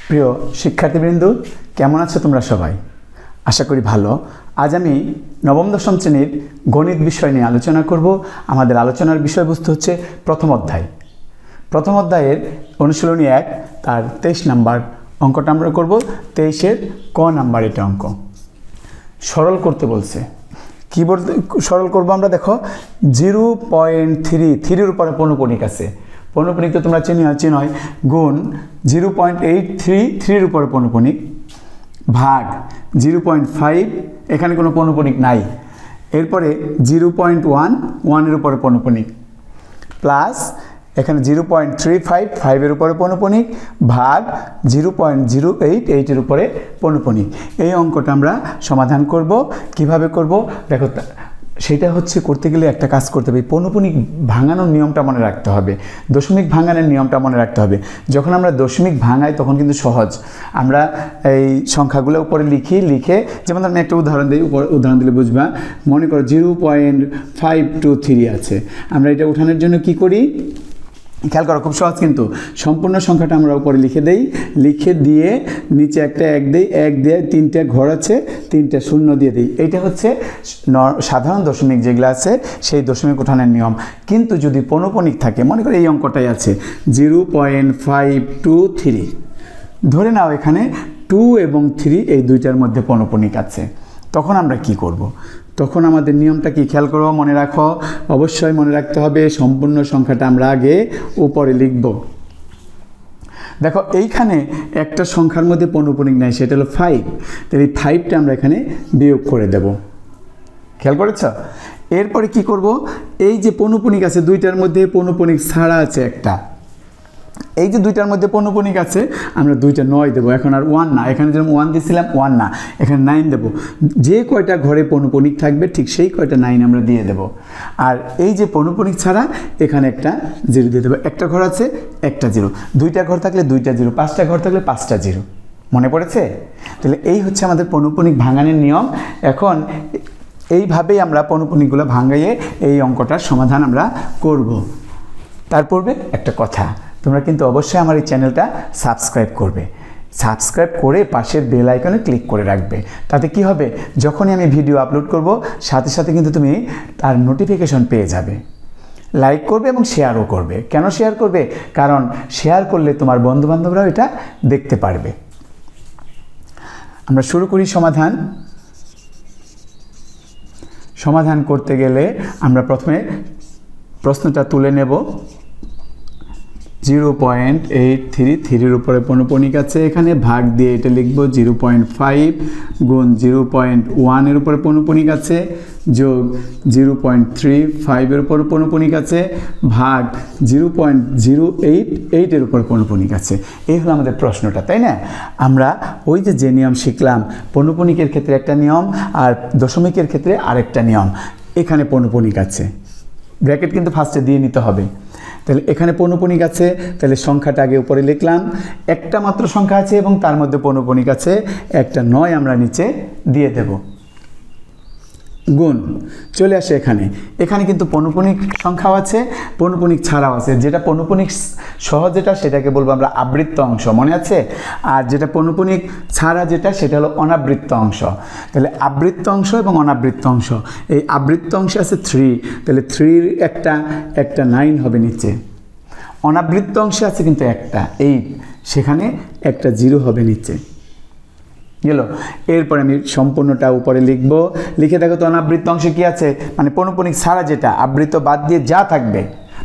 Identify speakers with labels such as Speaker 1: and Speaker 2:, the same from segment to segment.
Speaker 1: প্রিয় শিক্ষার্থীবৃন্দ, কেমন আছো তোমরা সবাই? আশা করি ভালো। আজ আমি নবম দশম শ্রেণীর গণিত বিষয় নিয়ে আলোচনা করব। আমাদের আলোচনার বিষয়বস্তু হচ্ছে প্রথম অধ্যায়। প্রথম অধ্যায়ের অনুশীলনী 1 তার 23 নাম্বার অঙ্কটা আমরা করব। 23-এর ক নাম্বার এটা অঙ্ক। সরল করতে বলছে। কী বলতে সরল করব আমরা? দেখো 0.33 উপরে পৌনঃপুনিক আছে। পৌনঃপুনিক তো তোমরা চিনই, গুণ 0.833 উপরে পৌনঃপুনিক ভাগ 0.5, এখানে কোনো পৌনঃপুনিক নাই। এরপরে 0.11 উপরে পৌনঃপুনিক প্লাস এখানে 0.35 এর উপরে পৌনঃপুনিক ভাগ 0.088 এর উপরে পৌনঃপুনিক। এই অঙ্কটা আমরা সমাধান করব। কিভাবে করব দেখো, সেটা হচ্ছে করতে গেলে একটা কাজ করতে হবে। পৌনঃপুনিক ভাঙানোর নিয়মটা মনে রাখতে হবে, দশমিক ভাঙানোর নিয়মটা মনে রাখতে হবে। যখন আমরা দশমিক ভাঙাই তখন কিন্তু সহজ। আমরা এই সংখ্যাগুলো উপরে লিখে যেমন আমি একটা উদাহরণ দিই, উদাহরণ দিলে বুঝবা। মনে করো 0.523 আছে। আমরা এটা উঠানোর জন্য কি করি খেয়াল করো, খুব সহজ কিন্তু। সম্পূর্ণ সংখ্যাটা আমরা উপরে লিখে দেই, লিখে দিয়ে নিচে একটা 1 দিই, 1 দিয়ে 3টা ঘর আছে, 3টা শূন্য দিয়ে দিই। এইটা হচ্ছে সাধারণ দশমিক যেগুলো আছে সেই দশমিক উঠানোর নিয়ম। কিন্তু যদি পৌনঃপুনিক থাকে, মনে করো এই অঙ্কটাই আছে 0.523, ধরে নাও এখানে 2 এবং 3 এই দুইটার মধ্যে পৌনঃপুনিক আছে, তখন আমরা কি করব? তখন আমাদের নিয়মটা কি খেয়াল করো, মনে রাখো, অবশ্যই মনে রাখতে হবে সম্পূর্ণ সংখ্যাটা আমরা আগে উপরে লিখব। দেখো এইখানে একটা সংখ্যার মধ্যে পৌনঃপুনিক নাই, সেটা হলো 5। তাহলে এই 5টা আমরা এখানে বিয়োগ করে দেব। খেয়াল করেছ? এরপরে কি করব, এই যে পৌনঃপুনিক আছে দুইটার মধ্যে পৌনঃপুনিক ছাড়া আছে একটা, এই যে দুইটার মধ্যে পৌনঃপুনিক আছে আমরা 2টা 9 দেবো। এখন আর 1 না, এখানে যেরকম 1 দিয়েছিলাম 1 না, এখানে 9 দেবো। যে কয়টা ঘরে পৌনঃপুনিক থাকবে ঠিক সেই কয়টা 9 আমরা দিয়ে দেব। আর এই যে পৌনঃপুনিক ছাড়া এখানে একটা 0 দিয়ে দেবো। একটা ঘর আছে, একটা 0, 2টা ঘর থাকলে 2টা 0, 5টা ঘর থাকলে 5টা 0। মনে পড়েছে? তাহলে এই হচ্ছে আমাদের পৌনঃপুনিক ভাঙানোর নিয়ম। এখন এইভাবেই আমরা পৌনঃপুনিকগুলো ভাঙাইয়ে এই অঙ্কটার সমাধান আমরা করব। তারপরে একটা কথা, তোমরা কিন্তু অবশ্যই আমার এই চ্যানেলটা সাবস্ক্রাইব করবে। সাবস্ক্রাইব করে পাশের বেল আইকনে ক্লিক করে রাখবে। তাতে কি হবে, যখনই আমি ভিডিও আপলোড করব সাথে সাথে কিন্তু তুমি তার নোটিফিকেশন পেয়ে যাবে। লাইক করবে এবং শেয়ারও করবে। কেন শেয়ার করবে? কারণ শেয়ার করলে তোমার বন্ধুবান্ধবরাও এটা দেখতে পারবে। আমরা শুরু করি সমাধান করতে গেলে আমরা প্রথমে প্রশ্নটা তুলে নেব। 0.833 উপরে পৌনঃপুনিক আছে, এখানে ভাগ দিয়ে এটা লিখব 0.5 গুণ 0.1 এর উপরে পৌনঃপুনিক আছে যোগ 0.35 এর উপরে পৌনঃপুনিক আছে ভাগ 0.088 এর উপরে পৌনঃপুনিক আছে। এই হলো আমাদের প্রশ্নটা, তাই না? আমরা ওই যে নিয়ম শিখলাম, পৌনঃপুনিকের ক্ষেত্রে একটা নিয়ম আর দশমিকের ক্ষেত্রে আরেকটা নিয়ম। এখানে পৌনঃপুনিক আছে, ব্র্যাকেট কিন্তু ফার্স্টে দিয়ে নিতে হবে। তাহলে এখানে পৌনঃপুনিক আছে, তাহলে সংখ্যাটা আগে উপরে লিখলাম। একটা মাত্র সংখ্যা আছে এবং তার মধ্যে পৌনঃপুনিক আছে, একটা 9 আমরা নিচে দিয়ে দেব। গুণ চলে আসে এখানে কিন্তু পৌনঃপুনিক সংখ্যাও আছে, পৌনঃপুনিক ছাড়াও আছে। যেটা পৌনঃপুনিক সহ সেটাকে বলবো আমরা আবৃত্ত অংশ, মনে আছে? আর যেটা পৌনঃপুনিক ছাড়া সেটা হলো অনাবৃত্ত অংশ। তাহলে আবৃত্ত অংশ এবং অনাবৃত্ত অংশ, এই আবৃত্ত অংশে আছে 3, তাহলে 3 একটা 9 হবে নিচে। অনাবৃত্ত অংশে আছে কিন্তু একটা 8, সেখানে একটা 0 হবে নিচে। গেল। এরপরে আমি সম্পূর্ণটা উপরে লিখব। লিখে দেখো তো অনাবৃত্ত অংশে কি আছে, মানে পৌনঃপুনিক ছাড়া যেটা, আবৃত্ত বাদ দিয়ে যা থাকবে,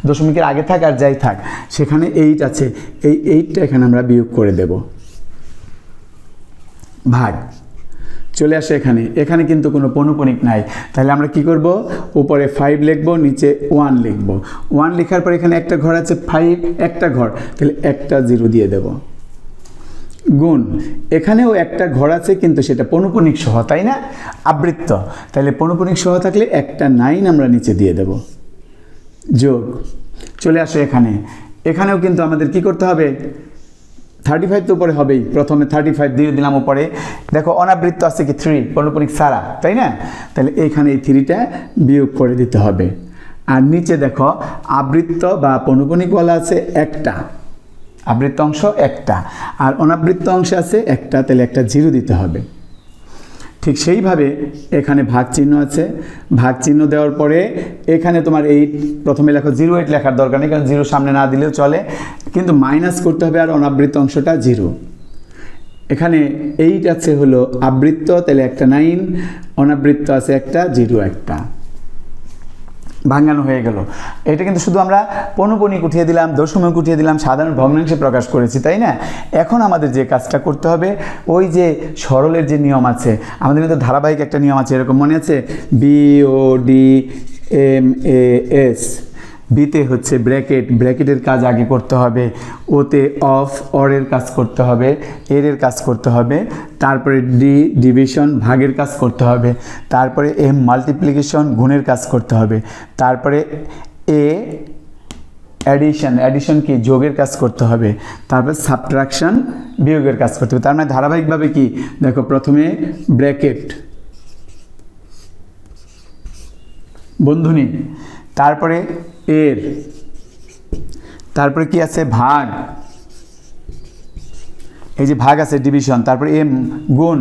Speaker 1: দশমিকের আগে থাক আর যাই থাক, সেখানে 8 আছে। এই 8টা এখানে আমরা বিয়োগ করে দেব। ভাগ চলে আসে এখানে কিন্তু কোনো পৌনঃপুনিক নাই। তাহলে আমরা কি করব, উপরে 5 লিখব, নিচে 1 লিখব। 1 লেখার পর এখানে একটা ঘর আছে 5, একটা ঘর, তাহলে একটা 0 দিয়ে দেব। গুণ এখানেও একটা ঘর আছে কিন্তু সেটা পৌনঃপুনিক সহ, তাই না? আবৃত্ত, তাহলে পৌনঃপুনিক সহ থাকলে একটা 9 আমরা নিচে দিয়ে দেব। যোগ চলে আসে এখানেও কিন্তু আমাদের কি করতে হবে, 35 তো উপরে হবেই, প্রথমে 35 দিয়ে দিলাম উপরে। দেখো অনাবৃত্ত আছে কি 3, পৌনঃপুনিক ছাড়া, তাই না? তাহলে এখানে এই 3টা বিয়োগ করে দিতে হবে। আর নিচে দেখো আবৃত্ত বা পৌনঃপুনিক বলা আছে একটা, আবৃত্ত অংশ একটা, আর অনাবৃত্ত অংশ আছে একটা, তাহলে একটা 0 দিতে হবে। ঠিক সেইভাবে এখানে ভাগ চিহ্ন আছে, ভাগ চিহ্ন দেওয়ার পরে এখানে তোমার 8 প্রথমে লেখো, 08 লেখার দরকার নেই, কারণ 0 সামনে না দিলেও চলে, কিন্তু মাইনাস করতে হবে আর অনাবৃত্ত অংশটা 0। এখানে 8 আছে হলো আবৃত্ত, তাহলে একটা 9, অনাবৃত্ত আছে একটা 0 একটা, ভাঙানো হয়ে গেল। এটা কিন্তু শুধু আমরা পৌনঃপুনিক উঠিয়ে দিলাম, দশমিক উঠিয়ে দিলাম, সাধারণ ভগ্নাংশে প্রকাশ করেছি, তাই না? এখন আমাদের যে কাজটা করতে হবে, ওই যে সরলের যে নিয়ম আছে, আমাদের কিন্তু ধারাবাহিক একটা নিয়ম আছে, এরকম মনে আছে, BODMAS, বিতে হচ্ছে ব্র্যাকেট, ব্র্যাকেটের কাজ আগে করতে হবে, ওতে অফ অরের কাজ করতে হবে, এর কাজ করতে হবে, তারপরে ডিভিশন ভাগের কাজ করতে হবে, তারপরে মাল্টিপ্লিকেশন গুণের কাজ করতে হবে, তারপরে অ্যাডিশন কি যোগের কাজ করতে হবে, তারপরে সাবট্রাকশন বিয়োগের কাজ করতে হবে। তার মানে ধারাবাহিকভাবে কি দেখো, প্রথমে ব্র্যাকেট বন্ধনী, তারপরে এর, তারপরে কি আছে ভাগ, এই যে ভাগ আছে ডিভিশন, তারপরে গুণ,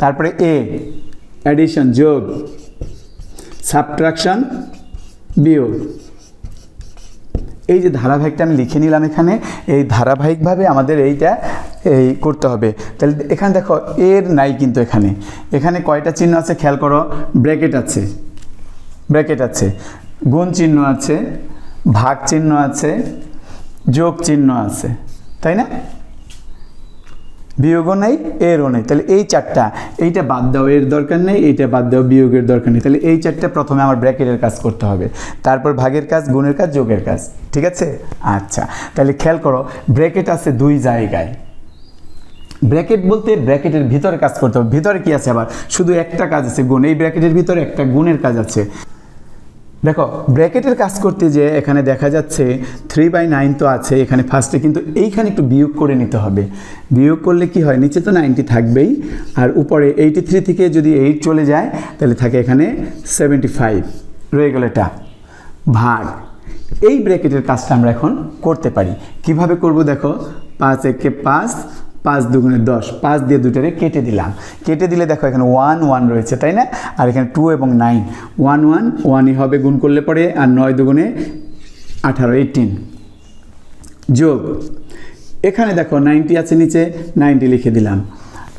Speaker 1: তারপরে অ্যাডিশন যোগ, সাবট্রাকশন বিয়োগ। এই যে ধারাবাহিকটা আমি লিখে নিলাম এখানে, এই ধারাবাহিকভাবে আমাদের এইটা করতে হবে। তাহলে এখানে দেখো এর নাই, কিন্তু এখানে কয়টা চিহ্ন আছে খেয়াল করো, ব্র্যাকেট আছে, গুণ চিহ্ন আছে, ভাগ চিহ্ন আছে, যোগ চিহ্ন আছে, তাই না? বিয়োগও নেই, এরও নেই, তাহলে এই চারটা, এইটা বাদ দাও, এর দরকার নেই, এইটা বাদ দাও, বিয়োগের দরকার নেই, তাহলে এই চারটা প্রথমে আমার ব্র্যাকেটের কাজ করতে হবে, তারপর ভাগের কাজ, গুণের কাজ, যোগের কাজ, ঠিক আছে? আচ্ছা, তাহলে খেয়াল করো, ব্র্যাকেট আছে 2 জায়গায়। ব্র্যাকেট বলতে ব্র্যাকেটের ভিতরে কাজ করতে হবে। ভিতরে কি আছে আবার, শুধু একটা কাজ আছে গুণ, এই ব্র্যাকেটের ভিতরে একটা গুণের কাজ আছে। দেখো ব্র্যাকেটের কাজ করতে যে এখানে দেখা যাচ্ছে 3/9 তো আছে এখানে ফার্স্টে, কিন্তু এইখানে একটু বিয়োগ করে নিতে হবে। বিয়োগ করলে কি হয়, নিচে তো 90 থাকবেই, আর উপরে 83 থেকে যদি 8 চলে যায় তাহলে থাকে এখানে 75, রয়ে গেল এটা ভাগ। এই ব্র্যাকেটের কাজটা আমরা এখন করতে পারি। কিভাবে করব দেখো, 5 একে 5, 5 দুগুণে 10, 5 দিয়ে দুটারে কেটে দিলাম, কেটে দিলে দেখো এখানে 1 1 রয়েছে, তাই না? আর এখানে 2 এবং 9, 1 1 1ই হবে গুণ করলে পরে, আর 9 দুগুণে 18 18 যোগ, এখানে দেখো 90 আছে নিচে, 90 লিখে দিলাম,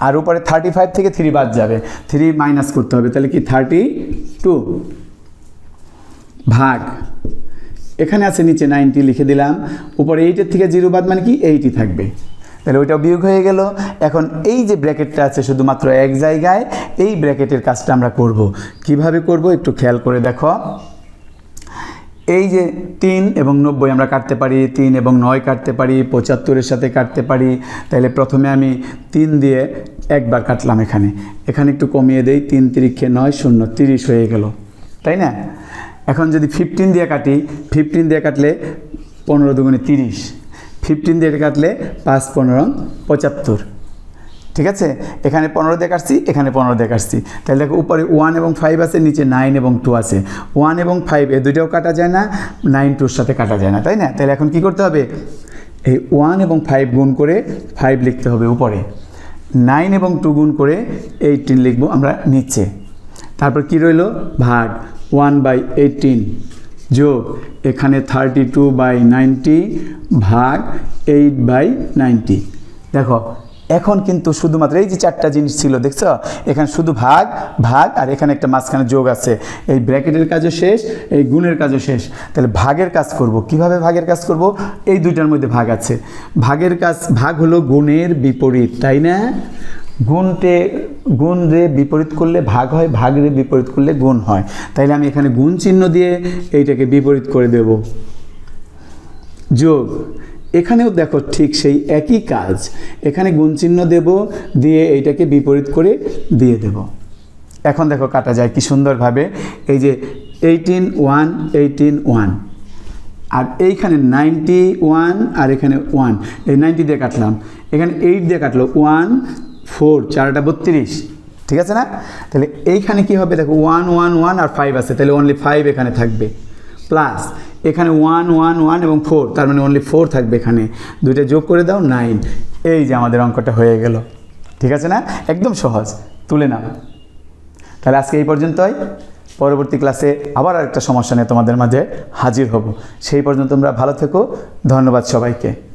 Speaker 1: আর উপরে 35 থেকে 3 বাদ যাবে, 3 মাইনাস করতে হবে, তাহলে কি 32 ভাগ, এখানে আছে নিচে 90 লিখে দিলাম, উপরে 8 থেকে 0 বাদ মানে কি 80 থাকবে, তাহলে ওইটাও বিয়োগ হয়ে গেল। এখন এই যে ব্র্যাকেটটা আছে শুধুমাত্র এক জায়গায়, এই ব্র্যাকেটের কাজটা আমরা করব। কিভাবে করব একটু খেয়াল করে দেখো, এই যে 3 এবং 90 আমরা কাটতে পারি, 3 এবং 9 কাটতে পারি, 75-এর সাথে কাটতে পারি। তাহলে প্রথমে আমি 3 দিয়ে একবার কাটলাম, এখানে একটু কমিয়ে দেই, 3 3 9 0 30 হয়ে গেল, তাই না? এখন যদি 15 দিয়ে কাটি, 15 দিয়ে কাটলে 15 দুগুণে 30, 15 দিয়ে কাটলে 5 15 75, ঠিক আছে? এখানে 15 দিয়ে কাটছি, এখানে 15 দিয়ে কাটছি, তাহলে দেখো উপরে 1 এবং 5 আছে, নিচে 9 এবং 2 আছে। 1 এবং 5 এই দুইটাও কাটা যায় না, 9 2-র সাথে কাটা যায় না, তাই না? তাহলে এখন কি করতে হবে, এই 1 এবং 5 গুণ করে 5 লিখতে হবে উপরে, 9 এবং 2 গুণ করে 18 লিখবো আমরা নিচে, তারপর কি রইল ভাগ 1/18 যোগ এখানে 32/90 ভাগ 8/90। দেখো এখন কিন্তু শুধুমাত্র এই যে 4টা জিনিস ছিল দেখছো, এখানে শুধু ভাগ ভাগ, আর এখানে একটা মাঝখানে যোগ আছে। এই ব্র্যাকেটের কাজও শেষ, এই গুণের কাজও শেষ। তাহলে ভাগের কাজ করব। কিভাবে ভাগের কাজ করব? এই দুইটার মধ্যে ভাগ আছে। ভাগের কাজ, ভাগ হলো গুণের বিপরীত, তাই না? গুণ রে বিপরীত করলে ভাগ হয়, ভাগ রে বিপরীত করলে গুণ হয়। তাইলে আমি এখানে গুণ চিহ্ন দিয়ে এইটাকে বিপরীত করে দেব। যোগ, এখানেও দেখো ঠিক সেই একই কাজ, এখানে গুণ চিহ্ন দেব, দিয়ে এইটাকে বিপরীত করে দিয়ে দেব। এখন দেখো কাটা যায় কি সুন্দরভাবে। এই যে 18 1 18 1, আর এইখানে 91 আর এখানে 1, এই 90 দিয়ে কাটলাম, এখানে 8 দিয়ে কাটলো, 1 4 4টা 32, ঠিক আছে না? তাহলে এইখানে কি হবে দেখো 1 1 1 আর 5 আছে, তাহলে অনলি 5 এখানে থাকবে, প্লাস এখানে 1 1 1 এবং 4, তার মানে অনলি 4 থাকবে এখানে। দুইটা যোগ করে দাও 9। এই যে আমাদের অঙ্কটা হয়ে গেল। ঠিক আছে না? একদম সহজ, তুলে নাও। তাহলে আজকে এই পর্যন্তই। পরবর্তী ক্লাসে আবার আরেকটা সমস্যা নিয়ে তোমাদের মাঝে হাজির হব। সেই পর্যন্ত তোমরা ভালো থেকো। ধন্যবাদ সবাইকে।